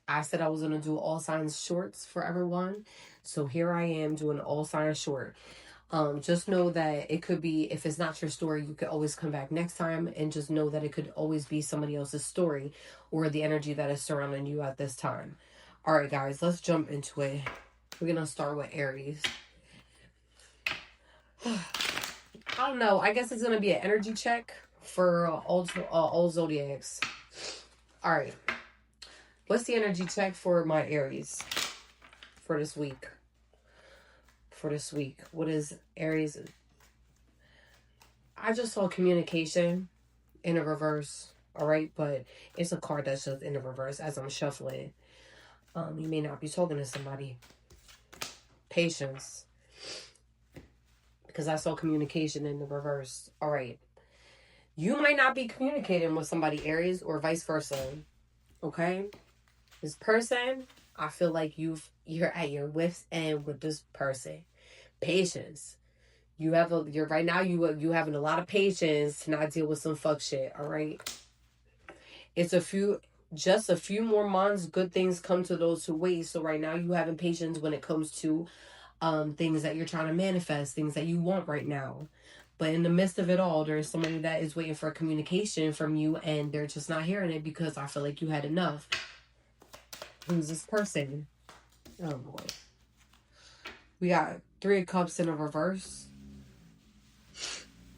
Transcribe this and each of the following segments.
I said I was going to do all signs shorts for everyone. So here I am doing all signs short. Just know that it could be, if it's not your story, you could always come back next time, and just know that it could always be somebody else's story or the energy that is surrounding you at this time. All right, guys, let's jump into it. We're going to start with Aries. I don't know. I guess it's going to be an energy check for all zodiacs. All right. What's the energy check for my Aries for this week? What is Aries? I just saw communication in a reverse. All right, but it's a card that's just in the reverse as I'm shuffling. You may not be talking to somebody. Patience, because I saw communication in the reverse. All right, you might not be communicating with somebody, Aries, or vice versa. Okay, this person, I feel like you're at your wit's end with this person. Patience. You're right now you having a lot of patience to not deal with some fuck shit. All right. It's just a few more months. Good things come to those who wait. So right now you having patience when it comes to things that you're trying to manifest, things that you want right now. But in the midst of it all, there's somebody that is waiting for communication from you, and they're just not hearing it because I feel like you had enough. Who's this person? Oh boy. We got 3 of Cups in a reverse.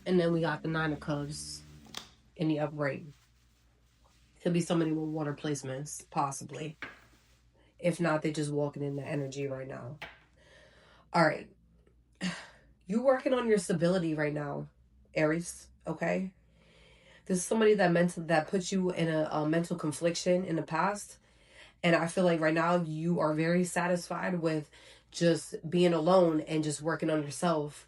And then we got the 9 of Cups in the upright. Could be somebody with water placements, possibly. If not, they just walking in the energy right now. All right. You working on your stability right now, Aries, okay? This is somebody that puts you in a mental confliction in the past. And I feel like right now you are very satisfied with just being alone and just working on yourself.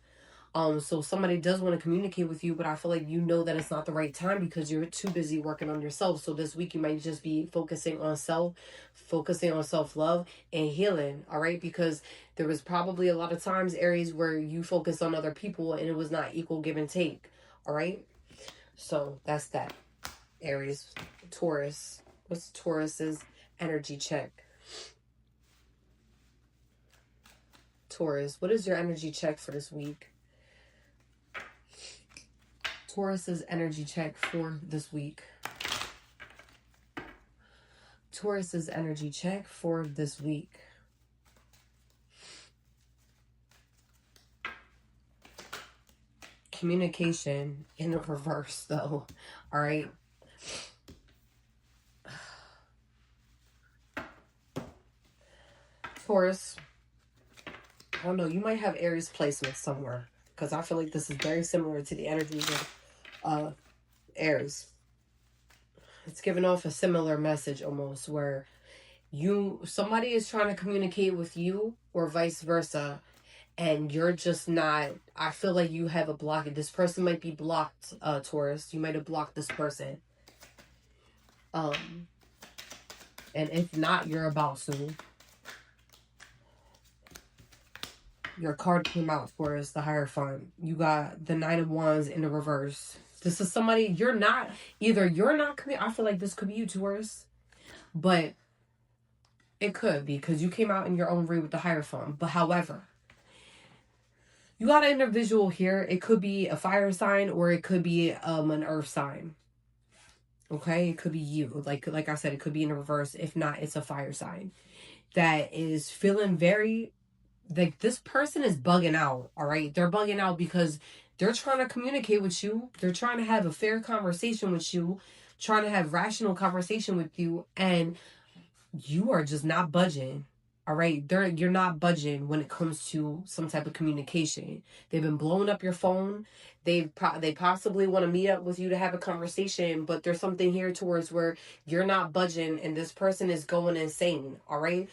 So somebody does want to communicate with you, but I feel like you know that it's not the right time because you're too busy working on yourself. So this week you might just be focusing on self-love and healing, all right? Because there was probably a lot of times, Aries, where you focus on other people and it was not equal give and take, all right? So that's that. Aries. Taurus. What's Taurus's energy check? Taurus, what is your energy check for this week? Taurus's energy check for this week. Taurus's energy check for this week. Communication in the reverse, though. All right. Taurus, I don't know. You might have Aries placement somewhere because I feel like this is very similar to the energies of Aries. It's giving off a similar message almost, where somebody is trying to communicate with you or vice versa, and you're just not. I feel like you have a block. This person might be blocked, Taurus. You might have blocked this person. And if not, you're about to. Your card came out for us, the Hierophant. You got the 9 of Wands in the reverse. This is somebody I feel like this could be you, Taurus. But it could be because you came out in your own way with the Hierophant. But however, you got an individual here. It could be a fire sign or it could be an earth sign. Okay? It could be you. Like I said, it could be in the reverse. If not, it's a fire sign that is feeling very... Like, this person is bugging out, all right? They're bugging out because they're trying to communicate with you. They're trying to have a fair conversation with you, trying to have rational conversation with you, and you are just not budging, all right? You're not budging when it comes to some type of communication. They've been blowing up your phone. They possibly want to meet up with you to have a conversation, but there's something here towards where you're not budging, and this person is going insane, all right?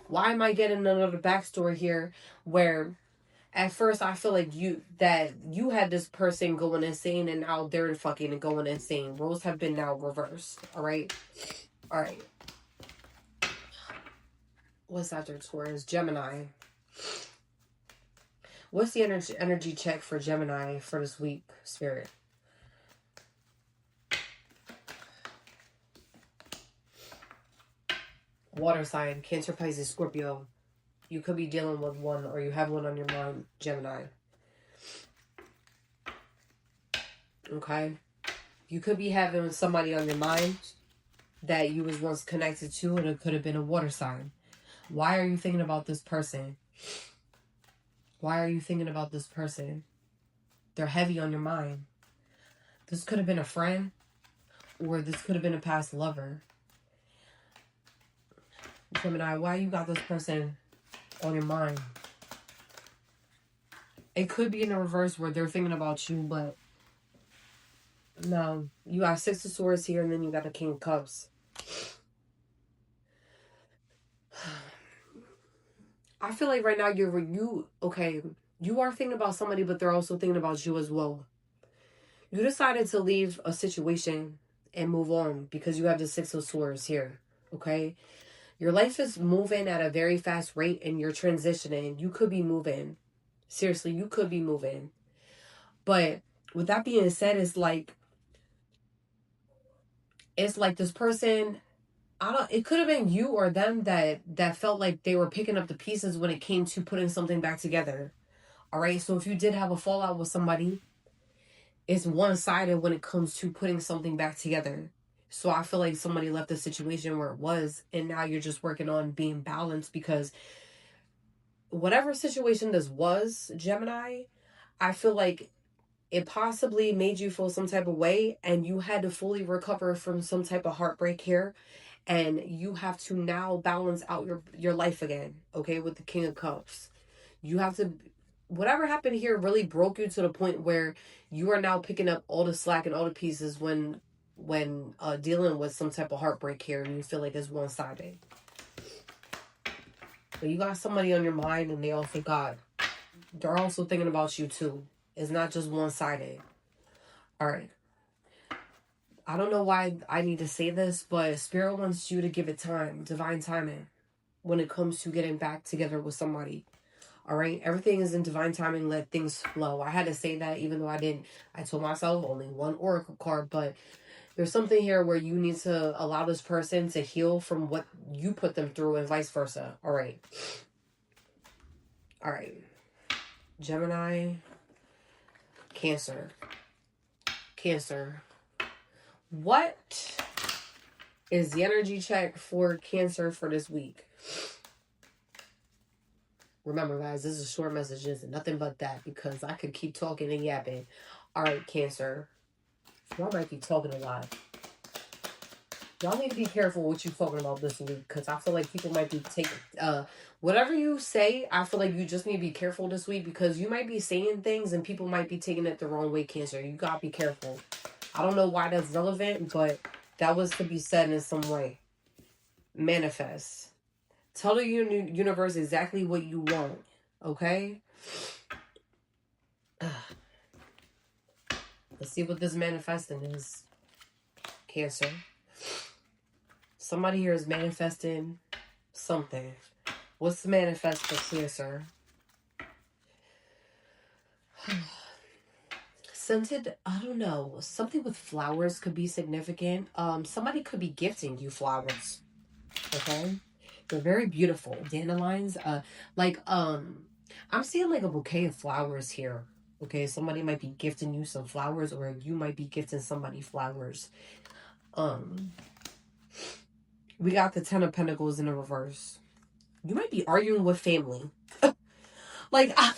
Why am I getting another backstory here where at first I feel like you had this person going insane and now they're fucking going insane. Roles have been now reversed. All right. What's after Taurus? Gemini. What's the energy check for Gemini for this week, Spirit? Water sign, Cancer, Pisces, Scorpio. You could be dealing with one, or you have one on your mind, Gemini. Okay? You could be having somebody on your mind that you was once connected to, and it could have been a water sign. Why are you thinking about this person? Why are you thinking about this person? They're heavy on your mind. This could have been a friend, or this could have been a past lover. Gemini, why you got this person on your mind? It could be in the reverse where they're thinking about you, but no. You got Six of Swords here, and then you got the King of Cups. I feel like right now you are thinking about somebody, but they're also thinking about you as well. You decided to leave a situation and move on because you have the Six of Swords here, okay? Your life is moving at a very fast rate and you're transitioning. You could be moving. Seriously, you could be moving. But with that being said, it's like this person, it could have been you or them that felt like they were picking up the pieces when it came to putting something back together. All right, so if you did have a fallout with somebody, it's one-sided when it comes to putting something back together. So I feel like somebody left the situation where it was, and now you're just working on being balanced, because whatever situation this was, Gemini, I feel like it possibly made you feel some type of way, and you had to fully recover from some type of heartbreak here, and you have to now balance out your life again, okay, with the King of Cups. You have to, whatever happened here really broke you to the point where you are now picking up all the slack and all the pieces when dealing with some type of heartbreak here, and you feel like it's one-sided. But you got somebody on your mind, and they're also thinking about you too. It's not just one-sided. All right. I don't know why I need to say this, but Spirit wants you to give it time, divine timing, when it comes to getting back together with somebody. All right. Everything is in divine timing. Let things flow. I had to say that even though I didn't. I told myself only one oracle card, but there's something here where you need to allow this person to heal from what you put them through and vice versa. All right. All right. Gemini, Cancer. Cancer. What is the energy check for Cancer for this week? Remember, guys, this is short messages and nothing but that, because I could keep talking and yapping. All right, Cancer. Y'all might be talking a lot. Y'all need to be careful what you're talking about this week, because I feel like people might be taking... whatever you say, I feel like you just need to be careful this week, because you might be saying things and people might be taking it the wrong way, Cancer. You got to be careful. I don't know why that's relevant, but that was to be said in some way. Manifest. Tell the universe exactly what you want, okay? Let's see what this manifesting is, Cancer. Somebody here is manifesting something. What's the manifest for Cancer? Scented, I don't know. Something with flowers could be significant. Somebody could be gifting you flowers, okay? They're very beautiful. Dandelions, I'm seeing like a bouquet of flowers here. Okay, somebody might be gifting you some flowers, or you might be gifting somebody flowers. We got the Ten of Pentacles in the reverse. You might be arguing with family. Like, I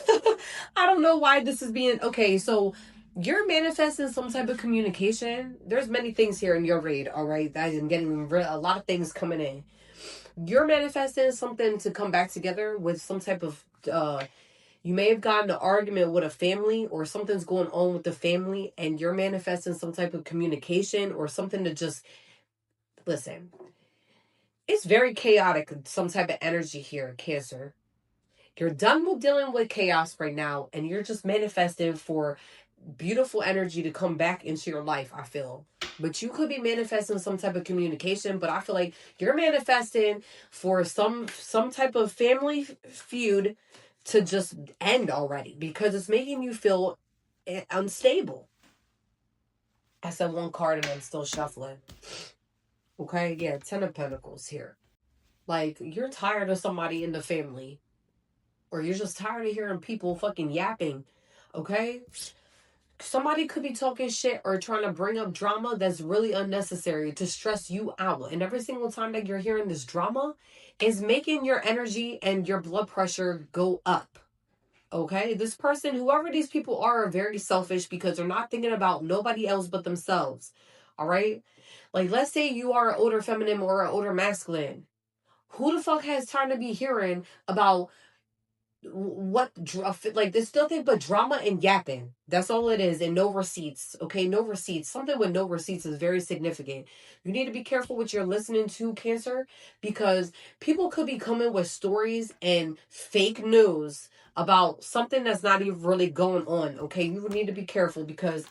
don't know why this is being... Okay, so you're manifesting some type of communication. There's many things here in your read, all right? I'm getting a lot of things coming in. You're manifesting something to come back together with some type of... you may have gotten an argument with a family, or something's going on with the family, and you're manifesting some type of communication or something to just... Listen, it's very chaotic, some type of energy here, Cancer. You're done with dealing with chaos right now, and you're just manifesting for beautiful energy to come back into your life, I feel. But you could be manifesting some type of communication, but I feel like you're manifesting for some type of family feud to just end already, because it's making you feel unstable. I said one card and I'm still shuffling. Okay, yeah, Ten of Pentacles here. Like, you're tired of somebody in the family. Or you're just tired of hearing people fucking yapping. Okay? Somebody could be talking shit or trying to bring up drama that's really unnecessary to stress you out. And every single time that you're hearing this drama is making your energy and your blood pressure go up. Okay? This person, whoever these people are very selfish because they're not thinking about nobody else but themselves. All right? Like, let's say you are an older feminine or an older masculine. Who the fuck has time to be hearing about what like there's nothing but drama and yapping. That's all it is, and no receipts. Okay, no receipts. Something with no receipts is very significant. You need to be careful what you're listening to, Cancer, because people could be coming with stories and fake news about something that's not even really going on. Okay, you need to be careful because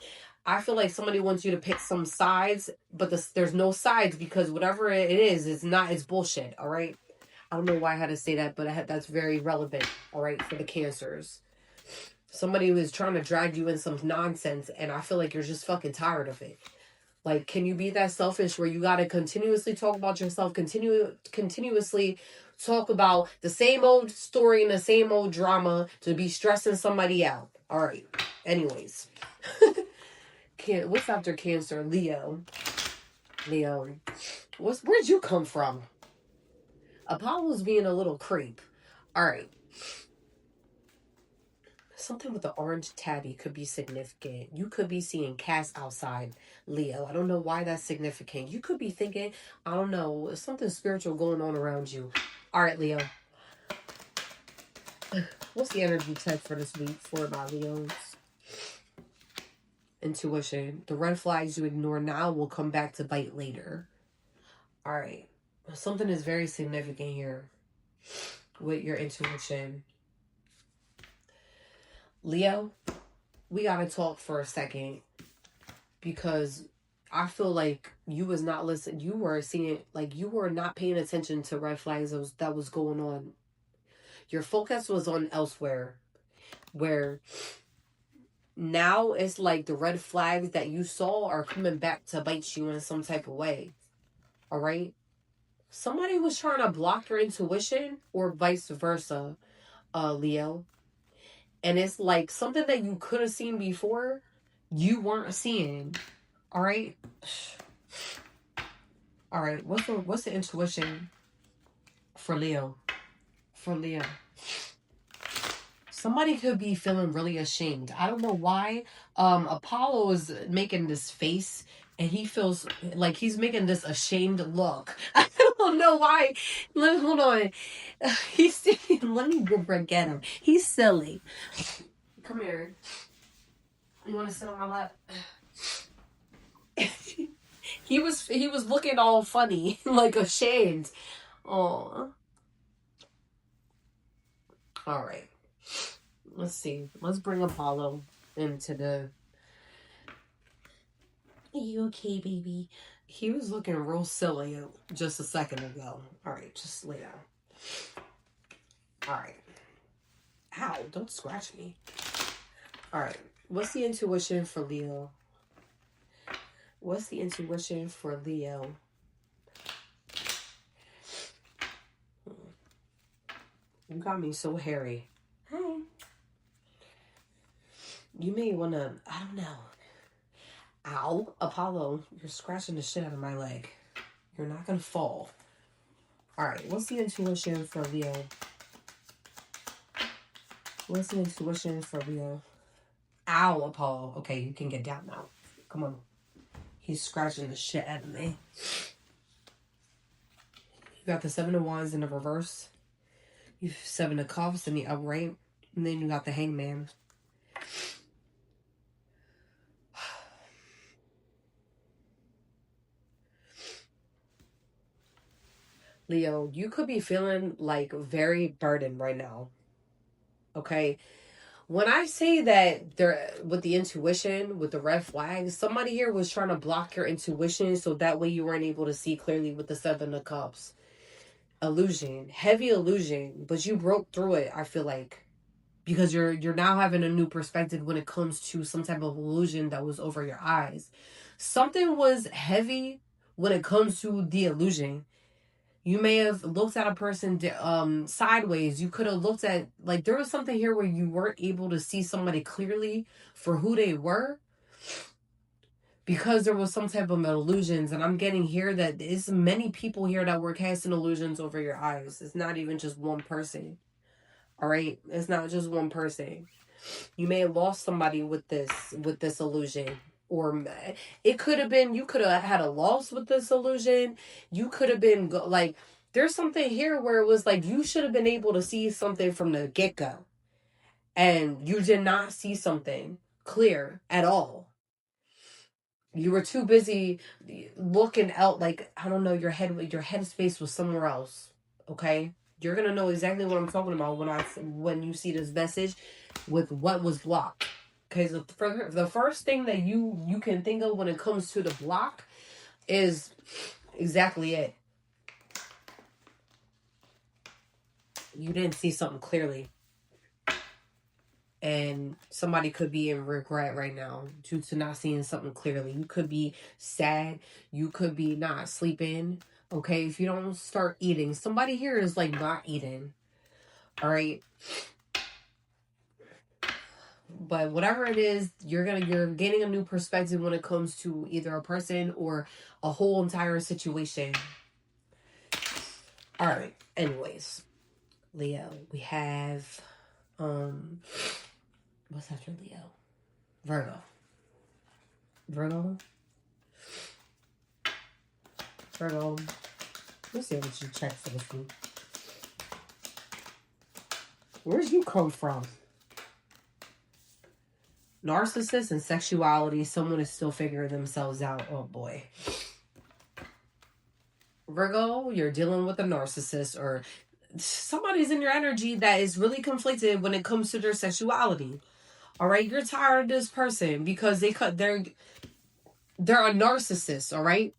I feel like somebody wants you to pick some sides, but there's no sides because whatever it is, it's bullshit. All right. I don't know why I had to say that, but that's very relevant, all right, for the Cancers. Somebody was trying to drag you in some nonsense, and I feel like you're just fucking tired of it. Like, can you be that selfish where you got to continuously talk about yourself, continuously talk about the same old story and the same old drama to be stressing somebody out? All right. Anyways. What's after Cancer? Leo. Where'd you come from? Apollo's being a little creep. All right. Something with the orange tabby could be significant. You could be seeing cats outside, Leo. I don't know why that's significant. You could be thinking, I don't know, something spiritual going on around you. All right, Leo. What's the energy type for this week for my Leos? Intuition. The red flags you ignore now will come back to bite later. All right. Something is very significant here with your intuition. Leo, we gotta talk for a second because I feel like you was not listening. You were seeing, like, you were not paying attention to red flags that was going on. Your focus was on elsewhere, where now it's like the red flags that you saw are coming back to bite you in some type of way. All right. Somebody was trying to block your intuition or vice versa, Leo. And it's like something that you could have seen before, you weren't seeing. All right. All right. What's the intuition for Leo? For Leo. Somebody could be feeling really ashamed. I don't know why. Apollo is making this face and he feels like he's making this ashamed look. I don't know why. Hold on. Let me go get him. He's silly. Come here. You want to sit on my lap? He was looking all funny, like ashamed. Oh. All right. Let's see. Let's bring Apollo into the... Are you okay, baby? He was looking real silly just a second ago. All right, just lay down. All right. Ow, don't scratch me. All right. What's the intuition for Leo? What's the intuition for Leo? You got me so hairy. Hi. You may want to, I don't know. Ow, Apollo, you're scratching the shit out of my leg. You're not going to fall. All right, what's the intuition for Leo? What's the intuition for Leo? Ow, Apollo. Okay, you can get down now. Come on. He's scratching the shit out of me. You got the 7 of Wands in the reverse. You have 7 of Cups in the upright. And then you got the Hangman. Leo, you could be feeling like very burdened right now. Okay? When I say that they're with the intuition, with the red flags, somebody here was trying to block your intuition so that way you weren't able to see clearly with the 7 of Cups. Illusion, heavy illusion, but you broke through it, I feel like. Because you're now having a new perspective when it comes to some type of illusion that was over your eyes. Something was heavy when it comes to the illusion. You may have looked at a person sideways. You could have looked at, like, there was something here where you weren't able to see somebody clearly for who they were because there was some type of illusions. And I'm getting here that there's many people here that were casting illusions over your eyes. It's not even just one person. All right? It's not just one person. You may have lost somebody with this illusion. Or it could have been, you could have had a loss with this illusion. You could have been, like, there's something here where it was like you should have been able to see something from the get-go. And you did not see something clear at all. You were too busy looking out, like, I don't know, your headspace was somewhere else. Okay? You're going to know exactly what I'm talking about when you see this message with what was blocked. Okay, so the first thing that you can think of when it comes to the block is exactly it. You didn't see something clearly. And somebody could be in regret right now due to not seeing something clearly. You could be sad. You could be not sleeping. Okay, if you don't start eating. Somebody here is like not eating. All right. But whatever it is, you're gaining a new perspective when it comes to either a person or a whole entire situation. All right. Anyways, Leo, we have what's after Leo? Virgo. Let's see what you check for this week. Where'd you come from? Narcissist and sexuality. Someone is still figuring themselves out. Oh boy. Virgo, you're dealing with a narcissist or somebody's in your energy that is really conflicted when it comes to their sexuality. All right, you're tired of this person because they're a narcissist. All right.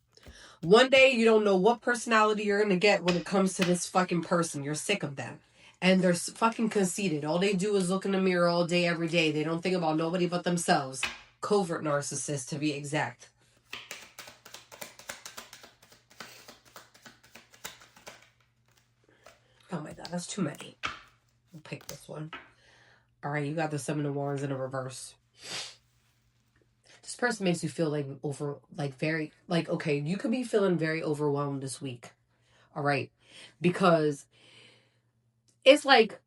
One day you don't know what personality you're gonna get when it comes to this fucking person. You're sick of them. And they're fucking conceited. All they do is look in the mirror all day, every day. They don't think about nobody but themselves. Covert narcissist, to be exact. Oh my god, that's too many. We'll pick this one. All right, you got the Seven of Wands in a reverse. This person makes you feel okay, you could be feeling very overwhelmed this week. All right, because it's like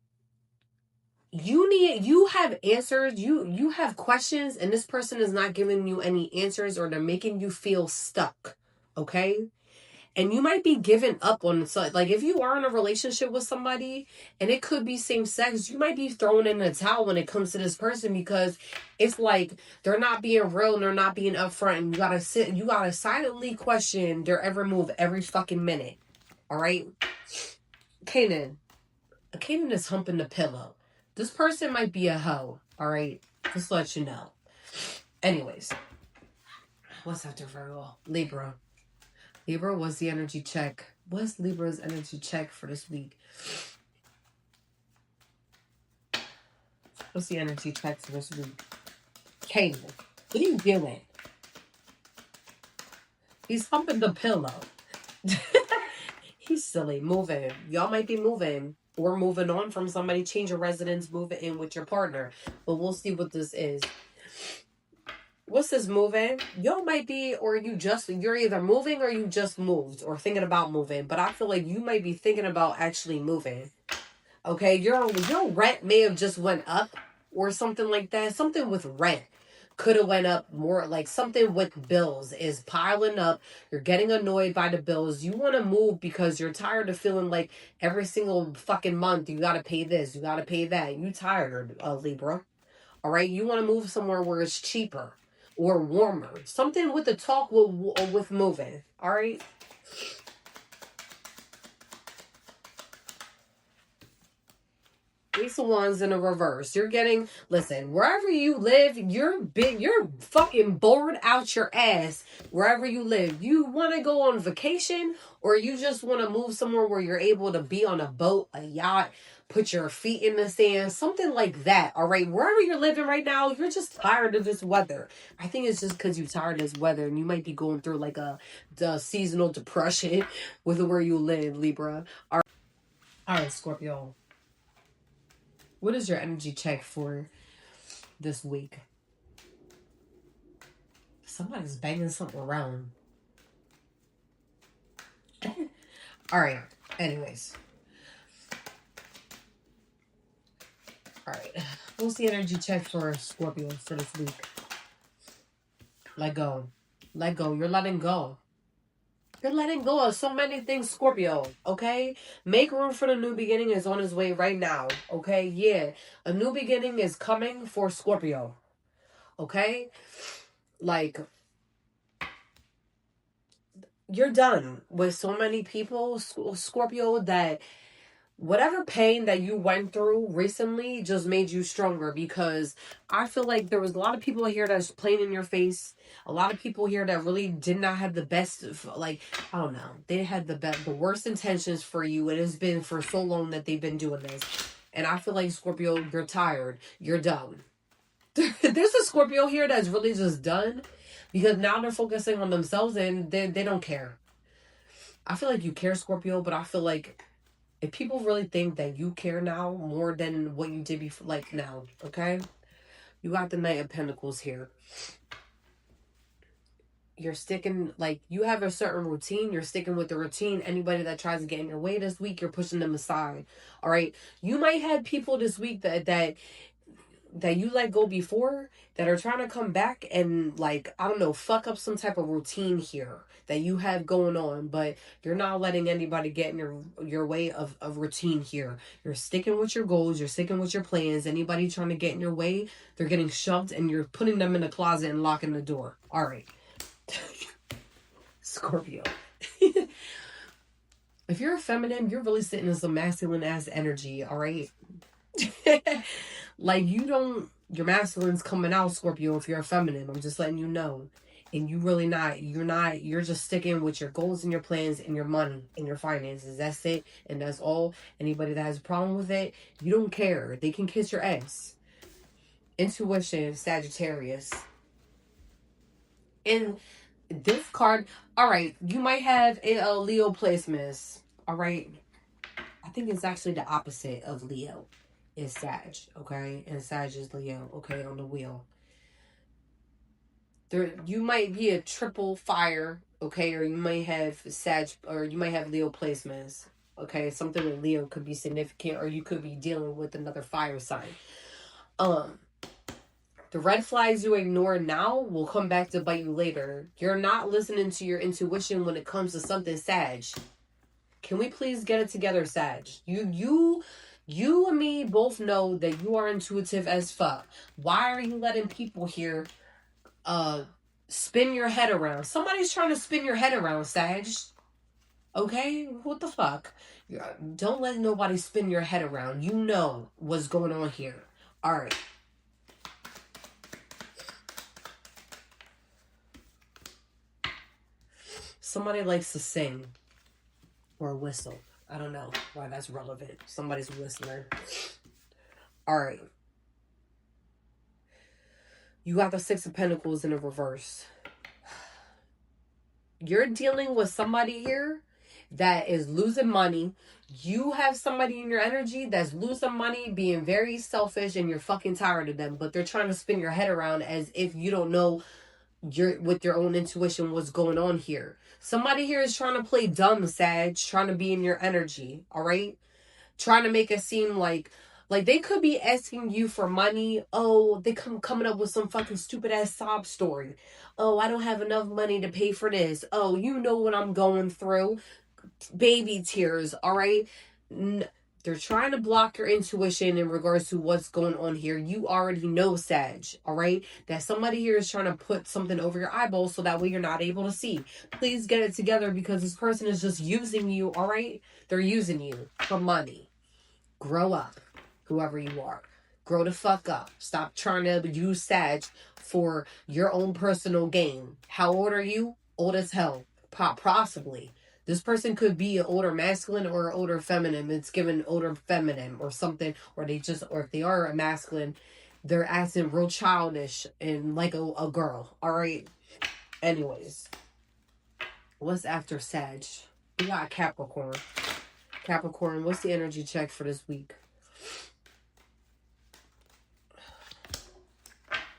you have answers, you have questions, and this person is not giving you any answers, or they're making you feel stuck. Okay. And you might be giving up on it. So, like, if you are in a relationship with somebody, and it could be same sex, you might be throwing in a towel when it comes to this person because it's like they're not being real and they're not being upfront. And you gotta silently question their every move every fucking minute. All right, Kanan is humping the pillow. This person might be a hoe. All right, just to let you know. Anyways, what's after Virgo? Libra. Was the energy check? What's Libra's energy check for this week? What's the energy check for this week? Kanan, what are you doing? He's humping the pillow. He's silly. Moving. Y'all might be moving or moving on from somebody. Change your residence, move it in with your partner. But we'll see what this is. What's this moving? Y'all might be, or you're either moving or you just moved or thinking about moving. But I feel like you might be thinking about actually moving. Okay, your rent may have just went up or something like that. Something with rent could have went up more, like something with bills is piling up. You're getting annoyed by the bills. You want to move because you're tired of feeling like every single fucking month you got to pay this, you got to pay that. You tired, Libra. All right, you want to move somewhere where it's cheaper or warmer. Something with the talk with moving. All right. Ace of Wands in a reverse. You're getting, listen, wherever you live, you're fucking bored out your ass. Wherever you live, you want to go on vacation, or you just want to move somewhere where you're able to be on a boat, a yacht, put your feet in the sand, something like that. All right, wherever you're living right now, you're just tired of this weather. I think it's just because you're tired of this weather, and you might be going through like the seasonal depression with where you live, Libra. All right, Scorpio. What is your energy check for this week? Somebody's banging something around. All right. Anyways. All right. What's the energy check for Scorpio for this week? Let go. Let go. You're letting go. You're letting go of so many things, Scorpio, okay? Make room for the new beginning is on its way right now, okay? Yeah, a new beginning is coming for Scorpio, okay? Like, you're done with so many people, Scorpio, that whatever pain that you went through recently just made you stronger, because I feel like there was a lot of people here that's playing in your face. A lot of people here that really did not have the best, like, I don't know. They had the worst intentions for you. It has been for so long that they've been doing this. And I feel like, Scorpio, you're tired. You're done. There's a Scorpio here that's really just done, because now they're focusing on themselves and they don't care. I feel like you care, Scorpio, but I feel like if people really think that you care now more than what you did before, like now, okay? You got the Knight of Pentacles here. You're sticking, like, you have a certain routine. You're sticking with the routine. Anybody that tries to get in your way this week, you're pushing them aside. All right? You might have people this week that you let go before that are trying to come back and, like, I don't know, fuck up some type of routine here that you have going on, but you're not letting anybody get in your way of routine here. You're sticking with your goals. You're sticking with your plans. Anybody trying to get in your way, they're getting shoved, and you're putting them in the closet and locking the door. All right. Scorpio. If you're a feminine, you're really sitting in some masculine ass energy. All right. Like, your masculine's coming out, Scorpio, if you're a feminine. I'm just letting you know. And you're just sticking with your goals and your plans and your money and your finances. That's it. And that's all. Anybody that has a problem with it, you don't care. They can kiss your ass. Intuition, Sagittarius. And this card, all right, you might have a Leo placement. All right. I think it's actually the opposite of Leo. Is Sag, okay? And Sag is Leo, okay, on the wheel. You might be a triple fire, okay, or you might have Sag, or you might have Leo placements, okay? Something with Leo could be significant, or you could be dealing with another fire sign. The red flags you ignore now will come back to bite you later. You're not listening to your intuition when it comes to something Sag. Can we please get it together, Sag? You and me both know that you are intuitive as fuck. Why are you letting people here spin your head around? Somebody's trying to spin your head around, Sag. Okay? What the fuck? Don't let nobody spin your head around. You know what's going on here. Alright. Somebody likes to sing or whistle. I don't know why that's relevant. Somebody's whistling. All right. You got the Six of Pentacles in a reverse. You're dealing with somebody here that is losing money. You have somebody in your energy that's losing money, being very selfish, and you're fucking tired of them. But they're trying to spin your head around as if you don't know with your own intuition what's going on here. Somebody here is trying to play dumb, Sag, trying to be in your energy, all right? Trying to make it seem like they could be asking you for money. Oh, they coming up with some fucking stupid ass sob story. Oh, I don't have enough money to pay for this. Oh, you know what I'm going through. Baby tears, all right? They're trying to block your intuition in regards to what's going on here. You already know, Sag, all right? That somebody here is trying to put something over your eyeballs so that way you're not able to see. Please get it together, because this person is just using you, all right? They're using you for money. Grow up. whoever you are. Grow the fuck up. Stop trying to use Sag for your own personal gain. How old are you? Old as hell. Possibly. This person could be an older masculine or an older feminine. It's given older feminine or something. Or if they are a masculine, they're acting real childish and like a girl. Alright? Anyways. What's after Sag? We got Capricorn. Capricorn, what's the energy check for this week?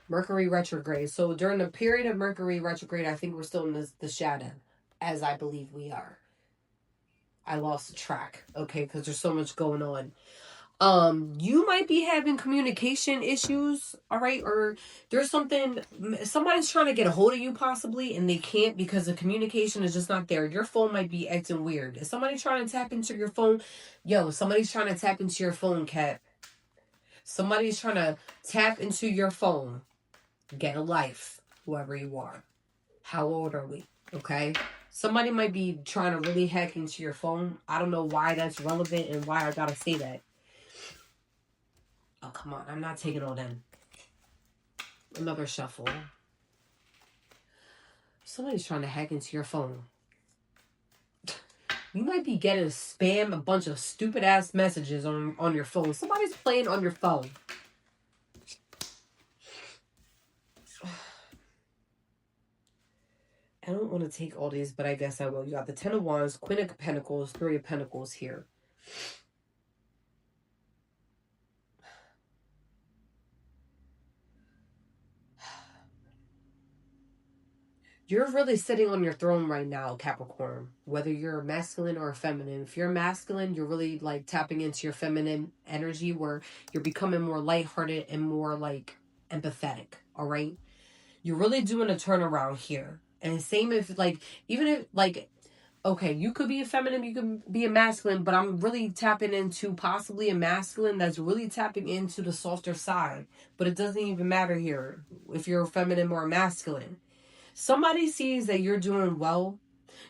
Mercury retrograde. So during the period of Mercury retrograde, I think we're still in the shadow, as I believe we are. I lost the track, okay, because there's so much going on. You might be having communication issues, all right, or there's somebody's trying to get a hold of you possibly, and they can't because the communication is just not there. Your phone might be acting weird. Is somebody trying to tap into your phone? Somebody's trying to tap into your phone, Cat. Somebody's trying to tap into your phone. Get a life, whoever you are. How old are we? Okay? Somebody might be trying to really hack into your phone. I don't know why that's relevant and why I gotta say that. Oh, come on. I'm not taking all them. Another shuffle. Somebody's trying to hack into your phone. You might be getting spam, a bunch of stupid ass messages on your phone. Somebody's playing on your phone. I don't want to take all these, but I guess I will. You got the Ten of Wands, Queen of Pentacles, Three of Pentacles here. You're really sitting on your throne right now, Capricorn. Whether you're masculine or feminine. If you're masculine, you're really like tapping into your feminine energy where you're becoming more lighthearted and more like empathetic. All right. You're really doing a turnaround here. And same if like, even if like, okay, you could be a feminine, you could be a masculine, but I'm really tapping into possibly a masculine that's really tapping into the softer side. But it doesn't even matter here if you're a feminine or a masculine. Somebody sees that you're doing well.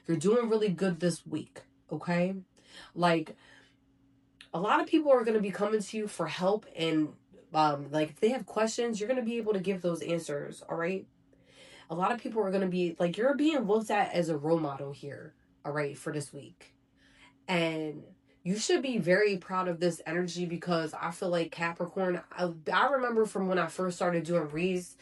You're doing really good this week. Okay? Like, a lot of people are going to be coming to you for help. And, like, if they have questions, you're going to be able to give those answers. All right? A lot of people are going to be, like, you're being looked at as a role model here. All right? For this week. And you should be very proud of this energy because I feel like Capricorn, I remember from when I first started doing reads,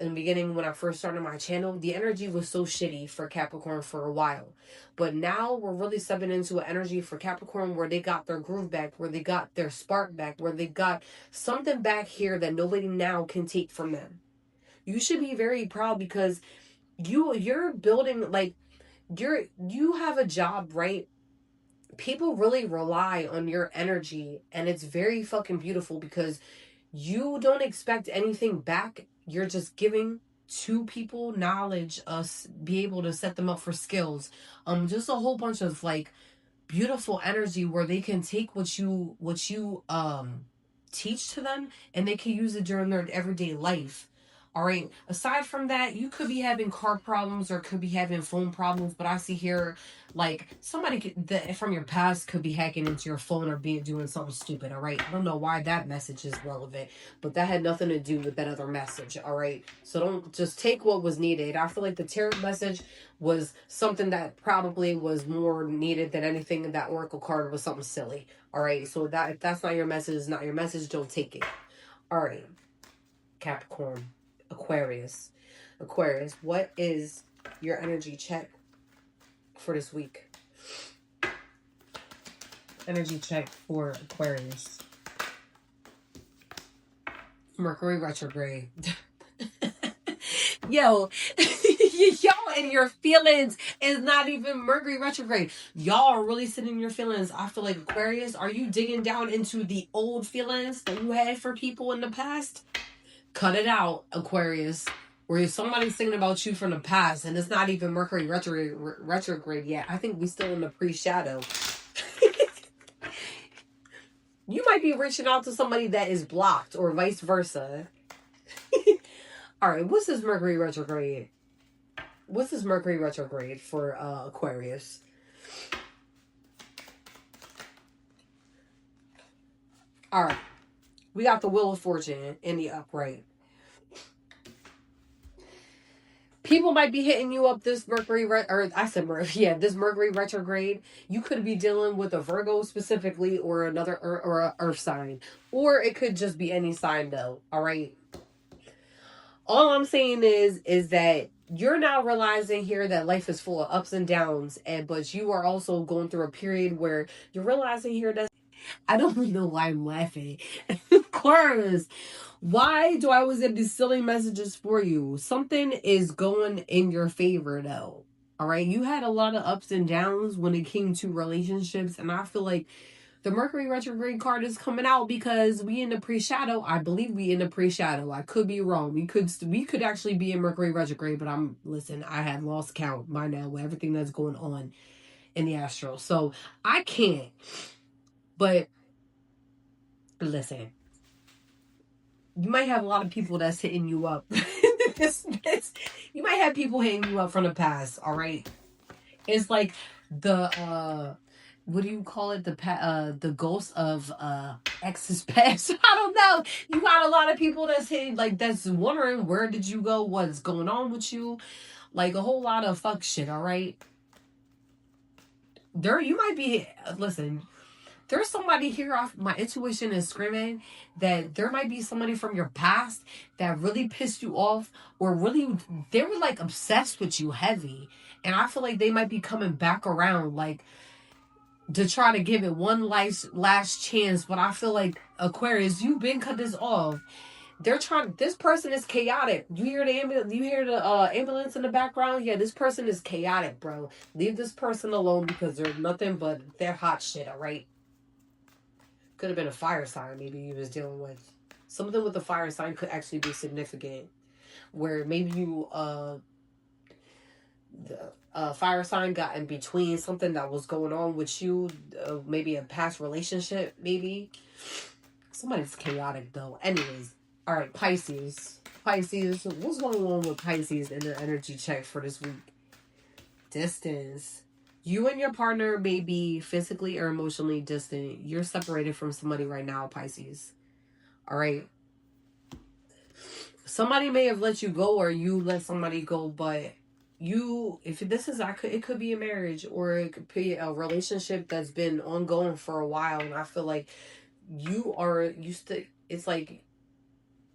in the beginning when I first started my channel, the energy was so shitty for Capricorn for a while. But now we're really stepping into an energy for Capricorn where they got their groove back, where they got their spark back, where they got something back here that nobody now can take from them. You should be very proud because you're building, like, you have a job, right? People really rely on your energy, and it's very fucking beautiful because you don't expect anything back. You're just giving to people knowledge, be able to set them up for skills. Just a whole bunch of like beautiful energy where they can take what you teach to them and they can use it during their everyday life. All right. Aside from that, you could be having car problems or could be having phone problems, but I see here like somebody from your past could be hacking into your phone or doing something stupid. All right. I don't know why that message is relevant, but that had nothing to do with that other message. All right. So don't just take what was needed. I feel like the tarot message was something that probably was more needed than anything in that oracle card was something silly. All right. So that if that's not your message, it's not your message. Don't take it. All right. Capricorn. Aquarius, what is your energy check for this week? Energy check for Aquarius. Mercury retrograde. Yo, and your feelings is not even Mercury retrograde. Y'all are really sitting in your feelings. I feel like Aquarius, are you digging down into the old feelings that you had for people in the past? Cut it out, Aquarius. Where somebody's thinking about you from the past and it's not even Mercury retrograde yet. I think we still in the pre-shadow. You might be reaching out to somebody that is blocked or vice versa. Alright, what's this Mercury retrograde? What's this Mercury retrograde for Aquarius? Alright. We got the Wheel of Fortune in the upright. People might be hitting you up this this Mercury retrograde. You could be dealing with a Virgo specifically, or another or a Earth sign, or it could just be any sign though. All right. All I'm saying is that you're now realizing here that life is full of ups and downs, but you are also going through a period where you're realizing here that I don't know why I'm laughing. Aquarius, why do I always get these silly messages for you? Something is going in your favor though. All right, you had a lot of ups and downs when it came to relationships, and I feel like the Mercury retrograde card is coming out because we in the pre-shadow. I believe we in the pre-shadow. I could be wrong. We could actually be in Mercury retrograde, but I had lost count by now with everything that's going on in the astral. So I can't. But listen, you might have a lot of people that's hitting you up. You might have people hitting you up from the past, all right? It's like the what do you call it? The ghost of ex's past. I don't know. You got a lot of people that's hitting, like, that's wondering where did you go, what's going on with you, like a whole lot of fuck shit. All right, there you might be. Listen, there's somebody here off my intuition is screaming that there might be somebody from your past that really pissed you off, or really they were like obsessed with you heavy, and I feel like they might be coming back around, like, to try to give it one last chance. But I feel like, Aquarius, you've been cut this off. They're trying. This person is chaotic. You hear the ambulance? You hear the ambulance in the background? Yeah, this person is chaotic, bro. Leave this person alone because they're nothing but they're hot shit. All right. Could have been a fire sign. Maybe he was dealing with something with the fire sign. Could actually be significant. Where maybe you the fire sign got in between something that was going on with you, maybe a past relationship, maybe. Somebody's chaotic though. Anyways, all right, Pisces. Pisces, what's going on with Pisces in their energy check for this week? Distance. You and your partner may be physically or emotionally distant. You're separated from somebody right now, Pisces. All right. Somebody may have let you go, or you let somebody go, but if this is, it could be a marriage, or it could be a relationship that's been ongoing for a while, and I feel like it's like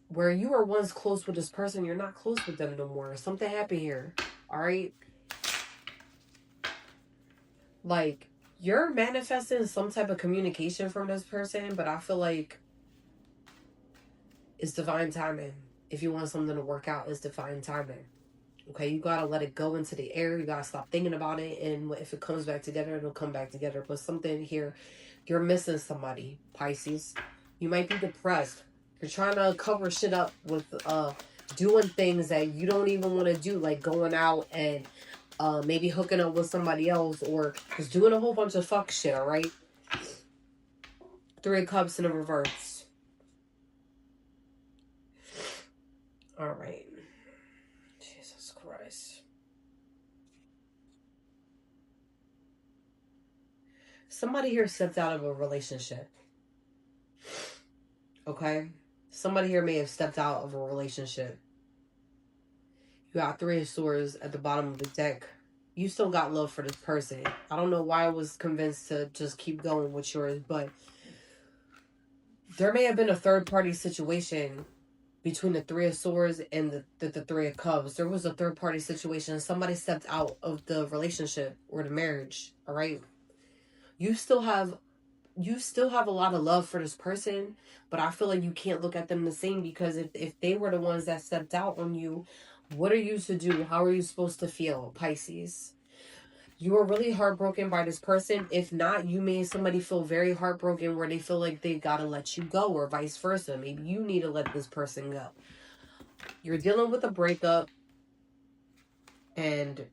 where you were once close with this person, you're not close with them no more. Something happened here. All right. Like, you're manifesting some type of communication from this person, but I feel like it's divine timing. If you want something to work out, it's divine timing. Okay, you gotta let it go into the air. You gotta stop thinking about it, and if it comes back together, it'll come back together. But something here, you're missing somebody, Pisces. You might be depressed. You're trying to cover shit up with doing things that you don't even want to do, like going out and maybe hooking up with somebody else, or just doing a whole bunch of fuck shit. All right. 3 of Cups in the reverse. All right. Jesus Christ. Somebody here stepped out of a relationship. Okay? Somebody here may have stepped out of a relationship. You got 3 of Swords at the bottom of the deck. You still got love for this person. I don't know why I was convinced to just keep going with yours, but there may have been a third-party situation between the 3 of Swords and the 3 of Cups. There was a third-party situation. Somebody stepped out of the relationship or the marriage, all right? You still have a lot of love for this person, but I feel like you can't look at them the same, because if they were the ones that stepped out on you, what are you to do? How are you supposed to feel, Pisces? You were really heartbroken by this person. If not, you made somebody feel very heartbroken where they feel like they gotta let you go, or vice versa. Maybe you need to let this person go. You're dealing with a breakup and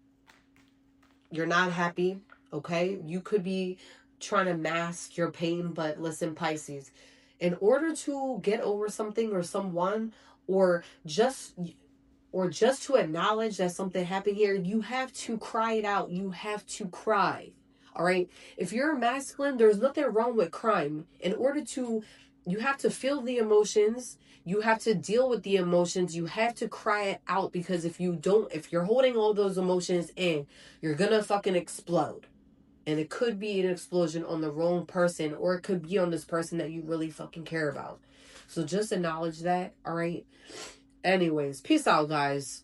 you're not happy, okay? You could be trying to mask your pain, but listen, Pisces, in order to get over something or someone, or just to acknowledge that something happened here, you have to cry it out. You have to cry. All right? If you're a masculine, there's nothing wrong with crime. In order to You have to feel the emotions. You have to deal with the emotions. You have to cry it out, because if you're holding all those emotions in, you're gonna fucking explode. And it could be an explosion on the wrong person, or it could be on this person that you really fucking care about. So just acknowledge that, all right? Anyways, peace out, guys.